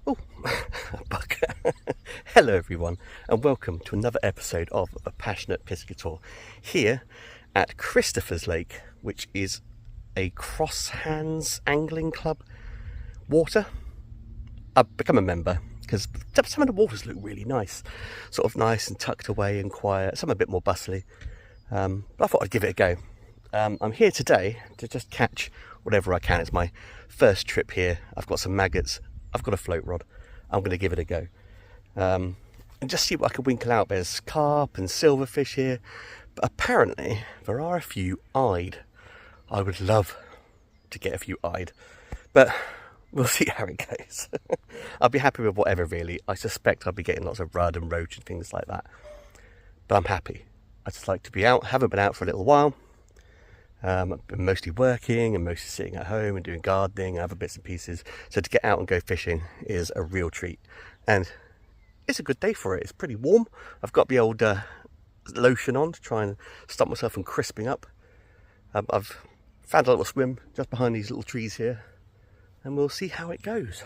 Oh, bug. Hello everyone, and welcome to another episode of A Passionate Piscator here at Christopher's Lake, which is a Crosshands Angling Club water. I've become a member because some of the waters look really nice, sort of nice and tucked away and quiet, some a bit more bustly, but I thought I'd give it a go. I'm here today to just catch whatever I can. It's my first trip here. I've got some maggots, I've got a float rod. I'm going to give it a go and just see what I can winkle out. There's carp and silverfish here, but apparently there are a few eyed. I would love to get a few eyed, but we'll see how it goes. I'll be happy with whatever, really. I suspect I'll be getting lots of rudd and roach and things like that, but I'm happy. I just like to be out. Haven't been out for a little while. I've been mostly working and mostly sitting at home and doing gardening and other bits and pieces. So to get out and go fishing is a real treat. And it's a good day for it. It's pretty warm. I've got the old lotion on to try and stop myself from crisping up. I've found a little swim just behind these little trees here. And we'll see how it goes.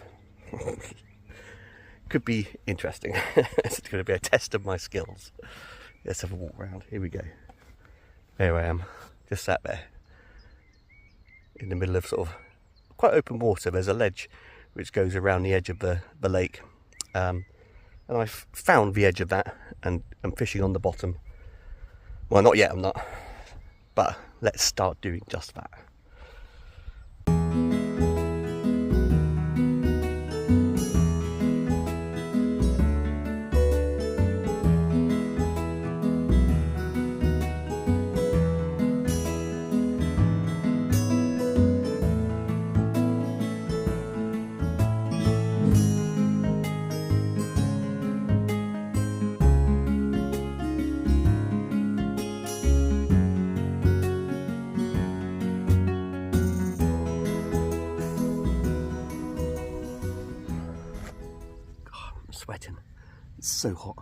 Could be interesting. It's going to be a test of my skills. Let's have a walk around. Here we go. There I am. Just sat there in the middle of sort of quite open water. There's a ledge which goes around the edge of the lake, and I've found the edge of that and I'm fishing on the bottom. Well, not yet, I'm not, but let's start doing just that. Sweating. It's so hot.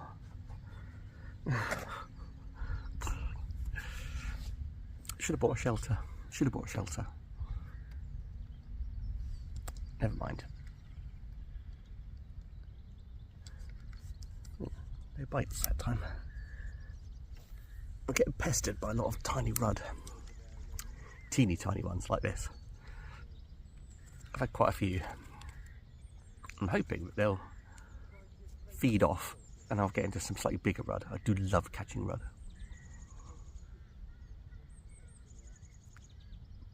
Should have bought a shelter. Never mind. No bites that time. I'm getting pestered by a lot of tiny rudd. Teeny tiny ones like this. I've had quite a few. I'm hoping that they'll feed off and I'll get into some slightly bigger rudd. I do love catching rudd,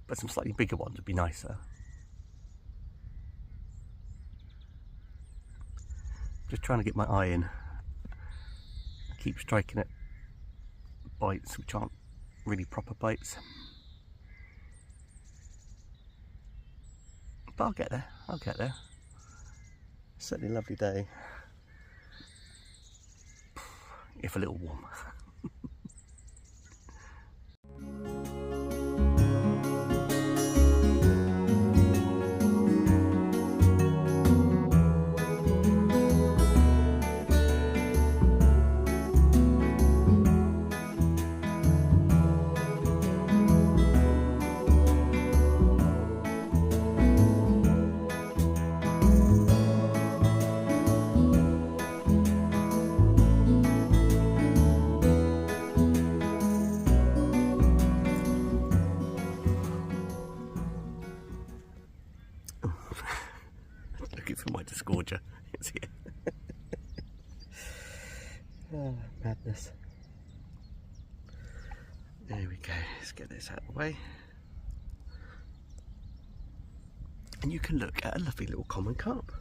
but some slightly bigger ones would be nicer. Just trying to get my eye in, keep striking at bites which aren't really proper bites, but I'll get there. Certainly a lovely day, if a little warm. For my disgorger, it's here. Oh, madness. There we go. Let's get this out of the way. And you can look at a lovely little common carp.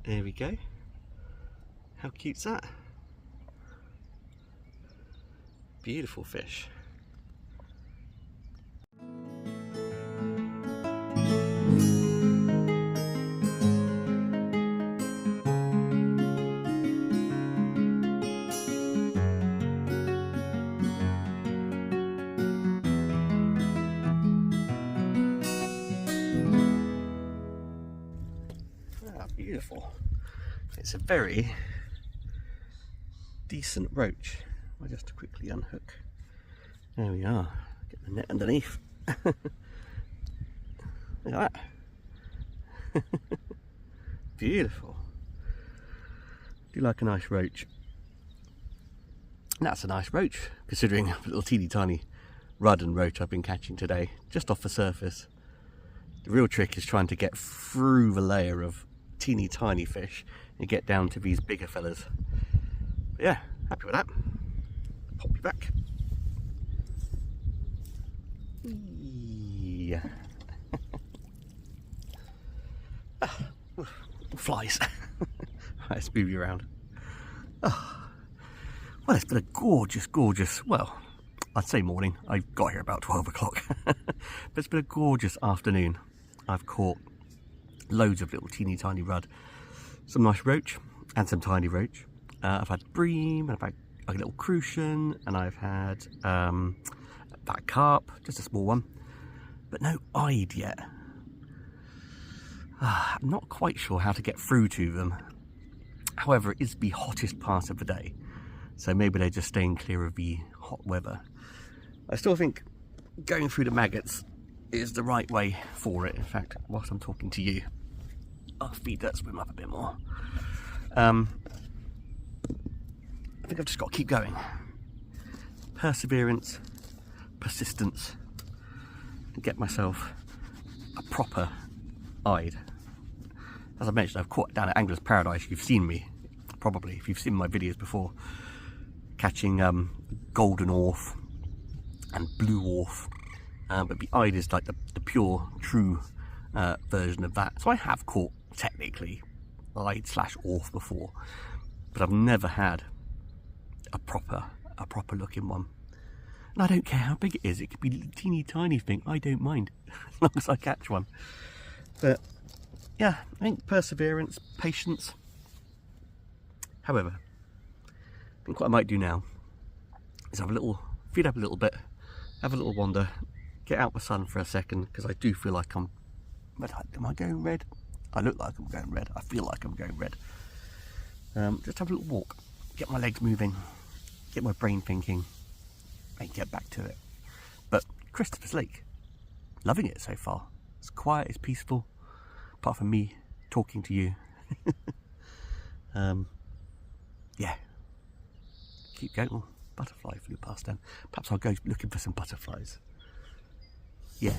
There we go. How cute's that? Beautiful fish. Beautiful. It's a very decent roach. I'll just quickly unhook. There we are. Get the net underneath. Look at that. Beautiful. Do you like a nice roach? And that's a nice roach, considering the little teeny tiny rudd and roach I've been catching today, just off the surface. The real trick is trying to get through the layer of teeny tiny fish and get down to these bigger fellas. But yeah, happy with that. Pop you back. Yeah. Flies. Let's move you around. Oh. Well, it's been a gorgeous, well, I'd say morning. I got here about 12 o'clock. But it's been a gorgeous afternoon. I've caught loads of little teeny tiny rudd, some nice roach and some tiny roach. I've had bream, and I've had a little crucian, and I've had that carp, just a small one, but no eyed yet. I'm not quite sure how to get through to them. However, it is the hottest part of the day, so maybe they're just staying clear of the hot weather. I still think going through the maggots is the right way for it. In fact, whilst I'm talking to you, I'll feed that swim up a bit more. I think I've just got to keep going. Perseverance, persistence, and get myself a proper eyed. As I mentioned, I've caught down at Angler's Paradise. You've seen me, probably, if you've seen my videos before, catching golden Orfe and blue Orfe. But the eyed is like the pure, true version of that. So I have caught, technically, eyed / Orfe before, but I've never had a proper looking one. And I don't care how big it is. It could be a teeny tiny thing. I don't mind, as long as I catch one. But yeah, I think perseverance, patience. However, I think what I might do now is have a little, feed up a little bit, have a little wander, get out the sun for a second, because I do feel like am I going red? I look like I'm going red. I feel like I'm going red. Just have a little walk, get my legs moving, get my brain thinking, and get back to it. But Christopher's Lake, loving it so far. It's quiet, it's peaceful, apart from me talking to you. Yeah, keep going. Oh, butterfly flew past then. Perhaps I'll go looking for some butterflies. Yeah.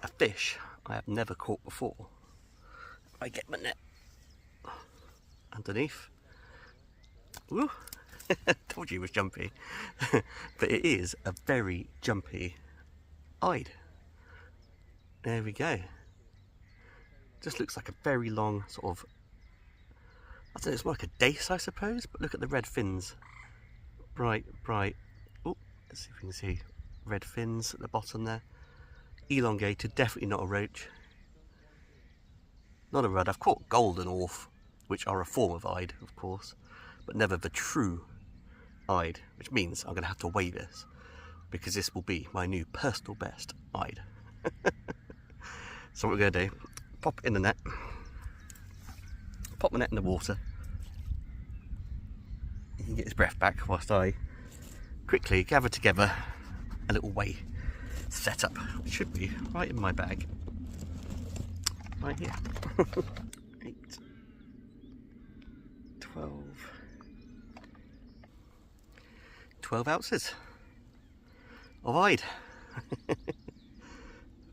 A fish I have never caught before. I get my net underneath. Woo! Told you it was jumpy. But it is a very jumpy eyed. There we go. Just looks like a very long sort of, I don't know, it's more like a dace, I suppose, but look at the red fins. Bright. Oh, let's see if we can see red fins at the bottom there. Elongated, definitely not a roach. Not a rudd. I've caught golden Orfe, which are a form of eyed, of course, but never the true eyed, which means I'm going to have to weigh this, because this will be my new personal best eyed. So what we're going to do, pop it in the net, pop the net in the water, he can get his breath back whilst I quickly gather together a little weigh setup, which should be right in my bag, right here. 8, 12 ounces of eyed.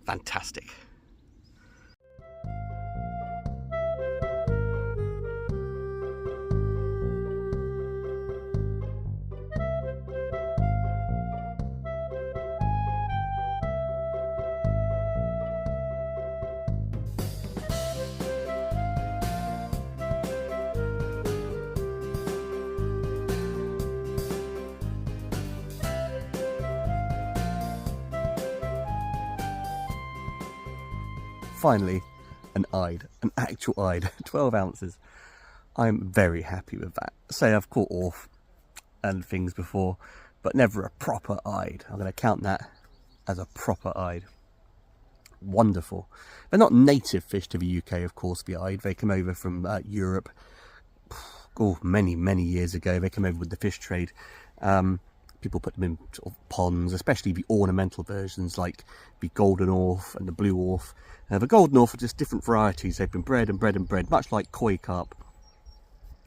Fantastic. Finally, an actual eyed, 12 ounces. I'm very happy with that. Say I've caught Orfe and things before, but never a proper eyed. I'm going to count that as a proper eyed. Wonderful. They're not native fish to the UK, of course, the eyed. They come over from Europe. Oh, many years ago. They came over with the fish trade. People put them in sort of ponds, especially the ornamental versions like the golden Orfe and the blue Orfe. The golden Orfe are just different varieties. They've been bred and bred and bred, much like koi carp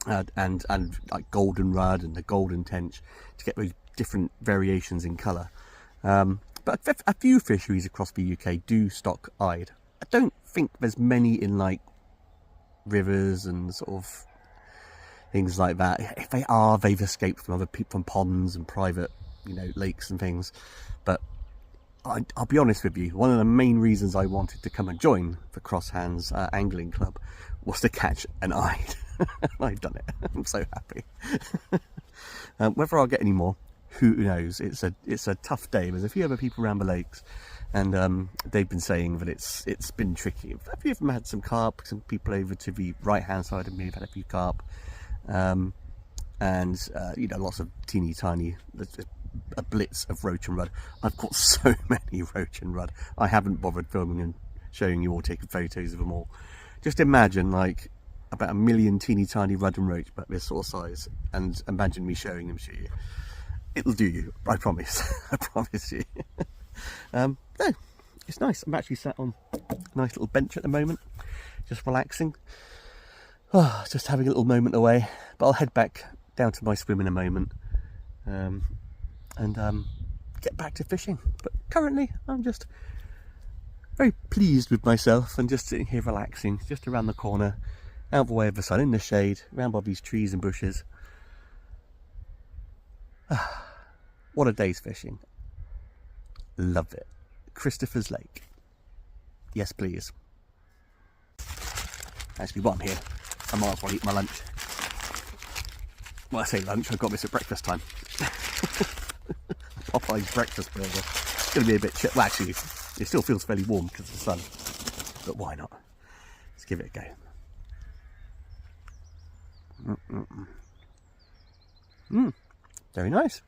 and like golden rudd and the golden tench, to get those different variations in colour. But a few fisheries across the UK do stock eyed. I don't think there's many in like rivers and sort of things like that. If they are, they've escaped from other people, from ponds and private, you know, lakes and things. But I'll be honest with you, one of the main reasons I wanted to come and join the Crosshands Angling Club was to catch an eyed. I've done it. I'm so happy. Whether I'll get any more, who knows? It's a tough day. There's a few other people around the lakes, and they've been saying that it's been tricky. A few of them had some carp. Some people over to the right hand side of me have had a few carp. And you know, lots of teeny tiny, a blitz of roach and rudd. I've caught so many roach and rudd. I haven't bothered filming and showing you or taking photos of them all. Just imagine like about 1 million teeny tiny rudd and roach, but this sort of size, and imagine me showing them to you. It'll do you, I promise. I promise you. No, it's nice. I'm actually sat on a nice little bench at the moment, just relaxing. Oh, just having a little moment away, but I'll head back down to my swim in a moment and get back to fishing. But currently I'm just very pleased with myself and just sitting here relaxing, just around the corner, out of the way of the sun, in the shade, around by these trees and bushes. What a day's fishing. Love it. Christopher's Lake. Yes please. Actually, while I'm here, I might as well eat my lunch. Well, I say lunch, I got this at breakfast time. Popeye's breakfast burger. It's going to be a bit chilly. Well, actually, it still feels fairly warm because of the sun. But why not? Let's give it a go. Very nice.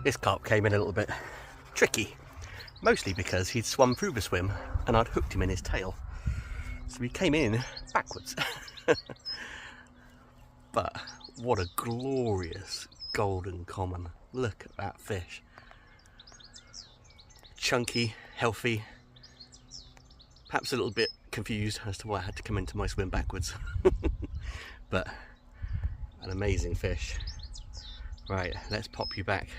This carp came in a little bit tricky, mostly because he'd swum through the swim and I'd hooked him in his tail. So he came in backwards. But what a glorious golden common. Look at that fish. Chunky, healthy, perhaps a little bit confused as to why I had to come into my swim backwards. But an amazing fish. Right, let's pop you back.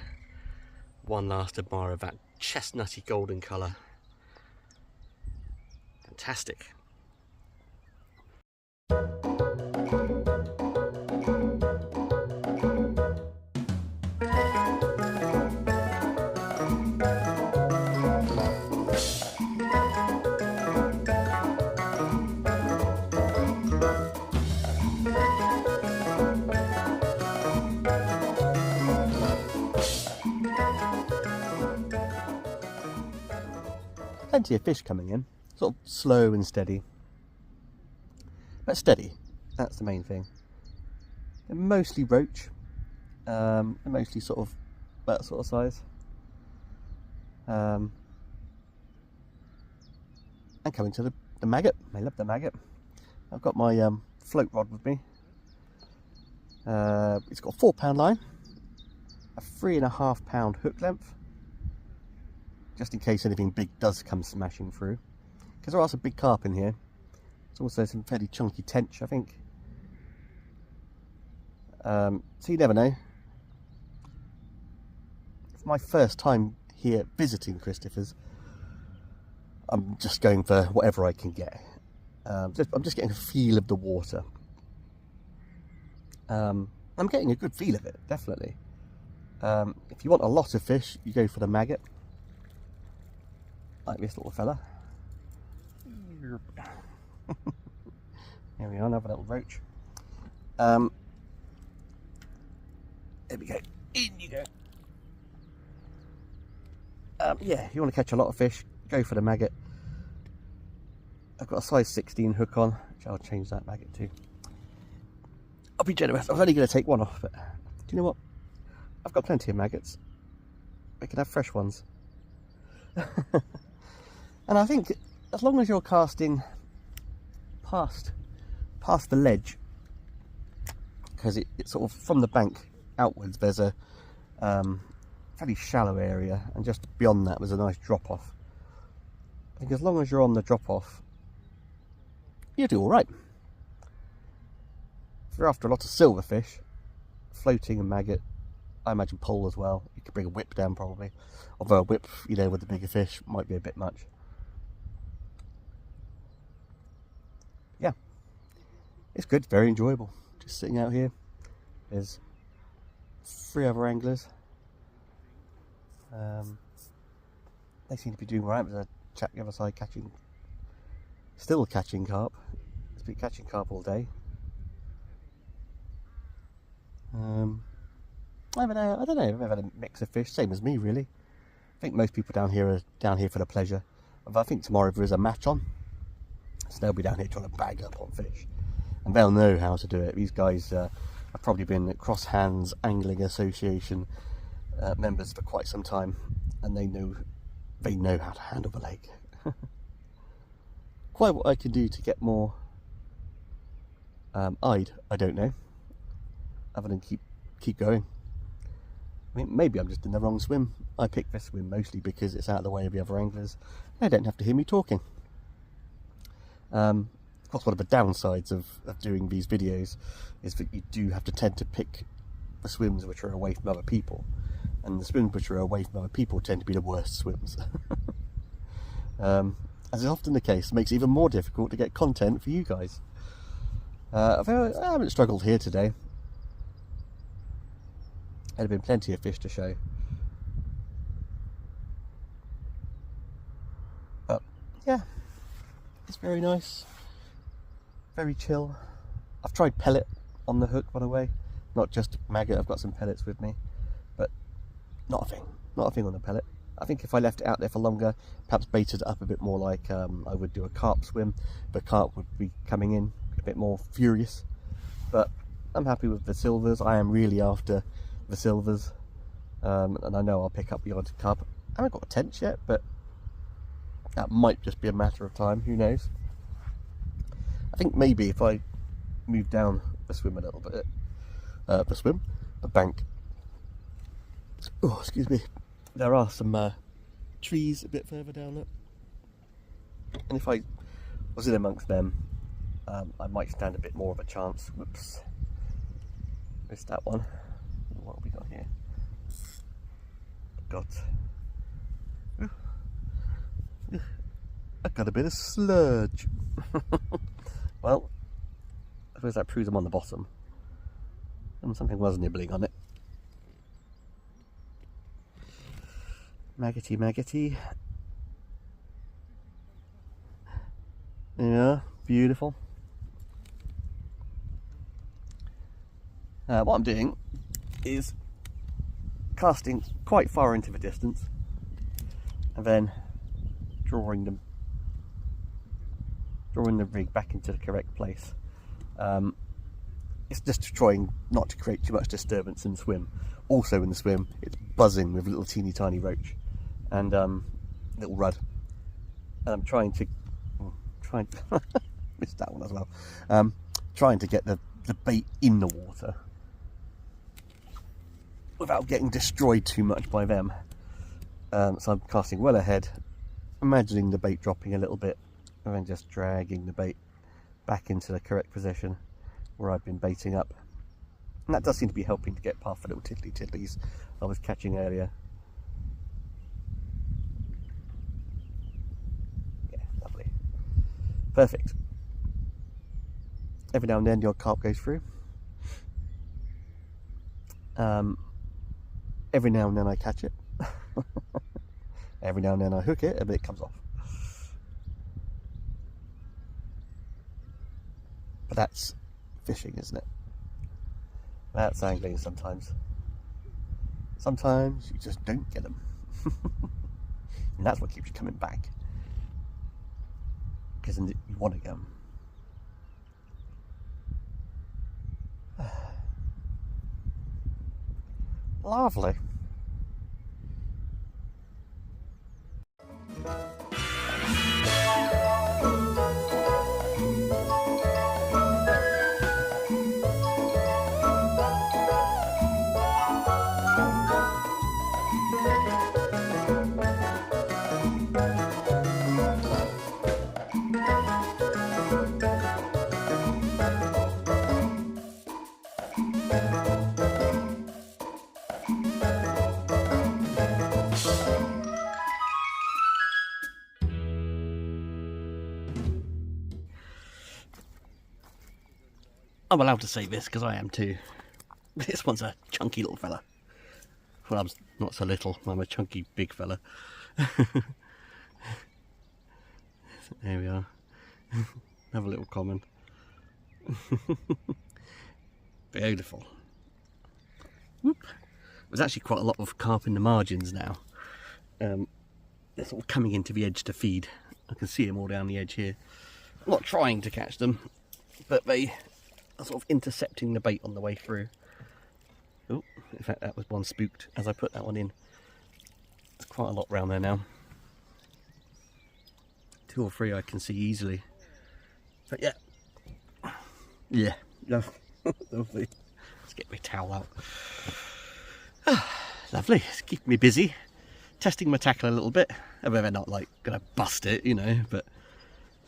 One last admirer of that chestnutty golden colour. Fantastic. Plenty of fish coming in, sort of slow and steady, but steady, that's the main thing. They're mostly roach, they're mostly sort of that sort of size, and coming to the maggot. I love the maggot. I've got my float rod with me. It's got a 4-pound line, a 3.5-pound hook length, just in case anything big does come smashing through, because there are some big carp in here. There's also some fairly chunky tench, I think. So you never know. It's my first time here visiting Christopher's, I'm just going for whatever I can get. I'm just getting a feel of the water. I'm getting a good feel of it, definitely. If you want a lot of fish, you go for the maggot, like this little fella. There we are, another little roach. There we go. In you go. Yeah, if you want to catch a lot of fish, go for the maggot. I've got a size 16 hook on, which I'll change that maggot to. I'll be generous. I was only going to take one off, but do you know what? I've got plenty of maggots. We can have fresh ones. And I think as long as you're casting past the ledge, because it's sort of from the bank outwards, there's a fairly shallow area, and just beyond that there's a nice drop off. I think as long as you're on the drop off, you do all right. If you're after a lot of silverfish, floating and maggot, I imagine pole as well. You could bring a whip down probably, although a whip, you know, with the bigger fish might be a bit much. Yeah, it's good, very enjoyable. Just sitting out here. There's 3 other anglers. They seem to be doing all right. There's a chap the other side still catching carp. He's been catching carp all day. I don't know, I've had a mix of fish, same as me really. I think most people down here are down here for the pleasure. But I think tomorrow there is a match on, so they'll be down here trying to bag up on fish. And they'll know how to do it. These guys have probably been at Crosshands Angling Association members for quite some time, and they know how to handle the lake. Quite what I can do to get more eyed, I don't know, other than keep going. I mean, maybe I'm just in the wrong swim. I picked this swim mostly because it's out of the way of the other anglers. They don't have to hear me talking. Of course, one of the downsides of doing these videos is that you do have to tend to pick the swims which are away from other people, and the swims which are away from other people tend to be the worst swims. As is often the case, it makes it even more difficult to get content for you guys. I haven't struggled here today. There'd have been plenty of fish to show. But yeah, it's very nice, very chill. I've tried pellet on the hook, by the way, not just maggot. I've got some pellets with me, but not a thing on the pellet. I think if I left it out there for longer, perhaps baited it up a bit more like I would do a carp swim, the carp would be coming in a bit more furious. But I'm happy with the silvers. I am really after the silvers, and I know I'll pick up the odd carp. I haven't got a tench yet, but that might just be a matter of time, who knows. I think maybe if I move down the swim a little bit, the bank, oh excuse me, there are some trees a bit further down it, and if I was in amongst them, I might stand a bit more of a chance. Whoops, missed that one. What have we got here? I've got a bit of sludge. Well, I suppose that proves I'm on the bottom, and something was nibbling on it. Maggoty. Yeah, beautiful. What I'm doing is casting quite far into the distance and then drawing the rig back into the correct place. It's just trying not to create too much disturbance in the swim. Also in the swim, it's buzzing with little teeny tiny roach and little rudd, and I'm trying to missed that one as well. Trying to get the bait in the water without getting destroyed too much by them. So I'm casting well ahead, imagining the bait dropping a little bit, and then just dragging the bait back into the correct position where I've been baiting up. And that does seem to be helping to get past the little tiddlies I was catching earlier. Perfect. Every now and then the odd carp goes through. Every now and then I catch it. Every now and then I hook it and it comes off. But that's fishing, isn't it? That's angling sometimes. Sometimes you just don't get them. And that's what keeps you coming back. Because you want to get them. Lovely. I'm allowed to say this because I am too. This one's a chunky little fella. Well, I'm not so little, I'm a chunky big fella. There we are. Another little common. Beautiful. Whoop. There's actually quite a lot of carp in the margins now. They're sort of coming into the edge to feed. I can see them all down the edge here. I'm not trying to catch them, but they are sort of intercepting the bait on the way through. Oh, in fact that was one spooked as I put that one in. There's quite a lot round there now. 2 or 3 I can see easily. But yeah. Yeah, lovely. Let's get my towel out. Lovely, it's keeping me busy. Testing my tackle a little bit. They're not like gonna bust it, you know, but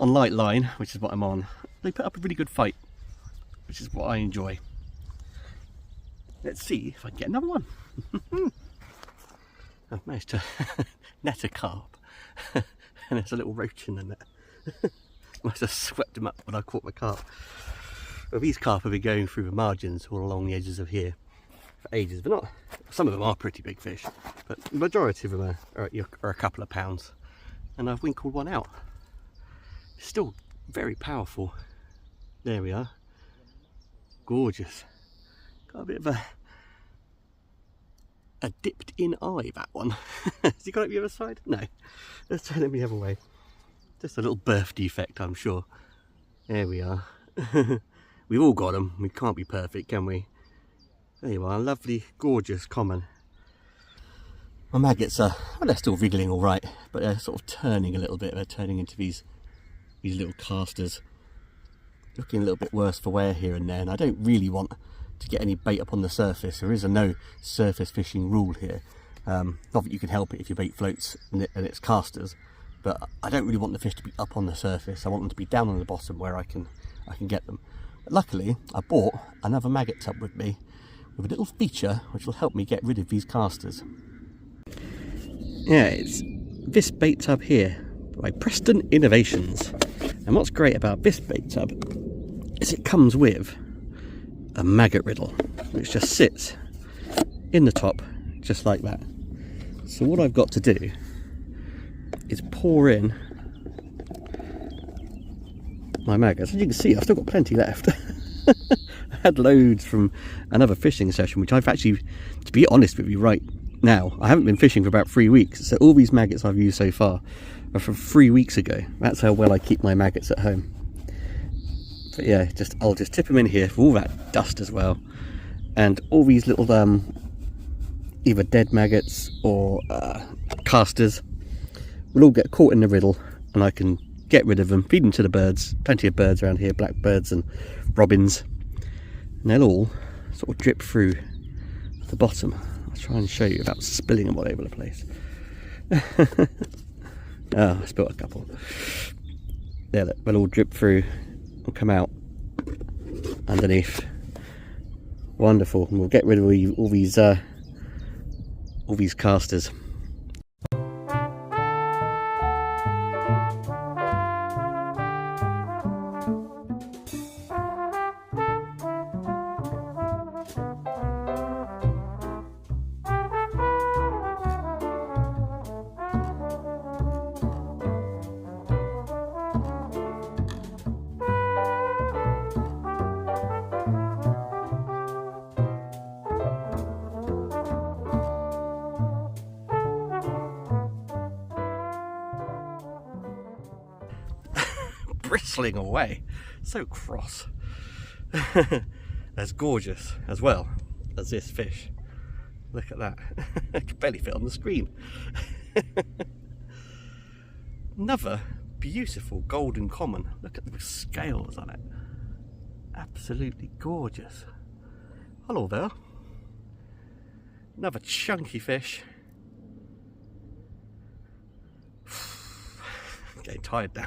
on light line, which is what I'm on, they put up a really good fight, which is what I enjoy. Let's see if I can get another one. I've managed to net a carp, and there's a little roach in the net. I just swept him up when I caught my carp. Well, these carp have been going through the margins all along the edges of here for ages. But not, some of them are pretty big fish, but the majority of them are a couple of pounds. And I've winkled one out. Still very powerful. There we are. Gorgeous. Got a bit of a dipped in eye, that one. Has he got it the other side? No. Let's turn it the other way. Just a little birth defect, I'm sure. There we are. We've all got them. We can't be perfect, can we? There you are. Lovely, gorgeous common. My maggots are, well, they're still wriggling all right, but they're sort of turning a little bit. They're turning into these little casters. Looking a little bit worse for wear here and there, and I don't really want to get any bait up on the surface. There is a no surface fishing rule here. Not that you can help it if your bait floats and it's casters, but I don't really want the fish to be up on the surface. I want them to be down on the bottom where I can get them. But luckily, I bought another maggot tub with me with a little feature which will help me get rid of these casters. Yeah, it's this bait tub here by Preston Innovations. And what's great about this bait tub is it comes with a maggot riddle, which just sits in the top just like that. So what I've got to do is pour in my maggots. As you can see, I've still got plenty left. I had loads from another fishing session, which I've actually, to be honest with you right now, I haven't been fishing for about 3 weeks. So all these maggots I've used so far are from 3 weeks ago. That's how well I keep my maggots at home. But yeah, I'll just tip them in here for all that dust as well. And all these little either dead maggots or casters will all get caught in the riddle, and I can get rid of them, feed them to the birds. Plenty of birds around here, blackbirds and robins, and they'll all sort of drip through the bottom. I'll try and show you without spilling them all over the place. Oh, I spilled a couple. There, they'll all drip through and come out underneath. Wonderful. And we'll get rid of all these casters. bristling away. So cross. As gorgeous as well as this fish. Look at that. I can barely fit on the screen. Another beautiful golden common. Look at the scales on it. Absolutely gorgeous. Hello there. Another chunky fish. Getting tired now.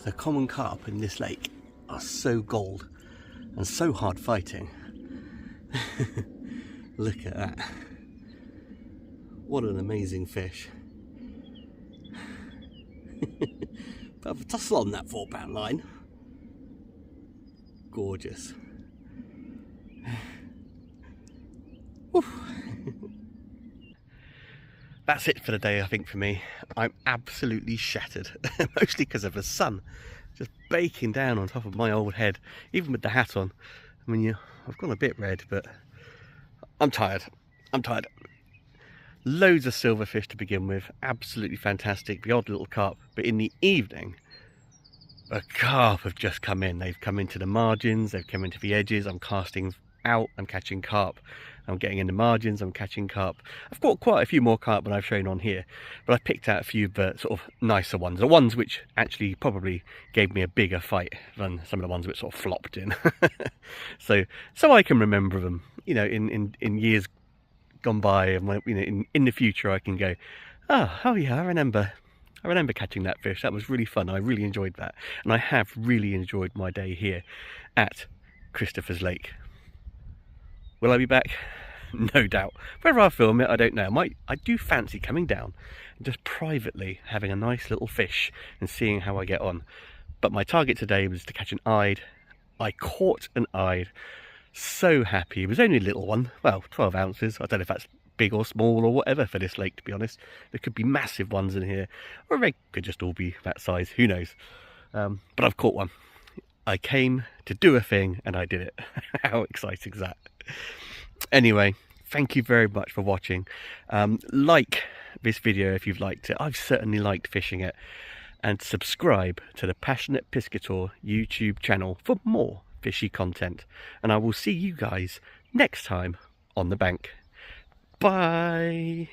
The common carp in this lake are so gold and so hard fighting. Look at that. What an amazing fish. But I've tussle on that 4-pound line. Gorgeous. That's it for the day, I think, for me. I'm absolutely shattered, mostly because of the sun just baking down on top of my old head, even with the hat on. I mean, I've gone a bit red, but I'm tired. I'm tired. Loads of silverfish to begin with, absolutely fantastic, the odd little carp. But in the evening, the carp have just come in. They've come into the margins, they've come into the edges. I'm casting out, I'm catching carp. I'm getting into margins, I'm catching carp. I've caught quite a few more carp than I've shown on here, but I've picked out a few sort of nicer ones. The ones which actually probably gave me a bigger fight than some of the ones which sort of flopped in. so I can remember them, you know, in years gone by, and when, you know, in the future I can go, oh yeah, I remember catching that fish. That was really fun. I really enjoyed that, and I have really enjoyed my day here at Christopher's Lake. Will I be back? No doubt. Whether I film it, I don't know. I do fancy coming down and just privately having a nice little fish and seeing how I get on. But my target today was to catch an eyed. I caught an eyed. So happy. It was only a little one. Well, 12 ounces. I don't know if that's big or small or whatever for this lake, to be honest. There could be massive ones in here, or they could just all be that size. Who knows? But I've caught one. I came to do a thing and I did it. How exciting is that? Anyway, thank you very much for watching. Like this video if you've liked it. I've certainly liked fishing it. And subscribe to the Passionate Piscator YouTube channel for more fishy content. And I will see you guys next time on the bank. Bye.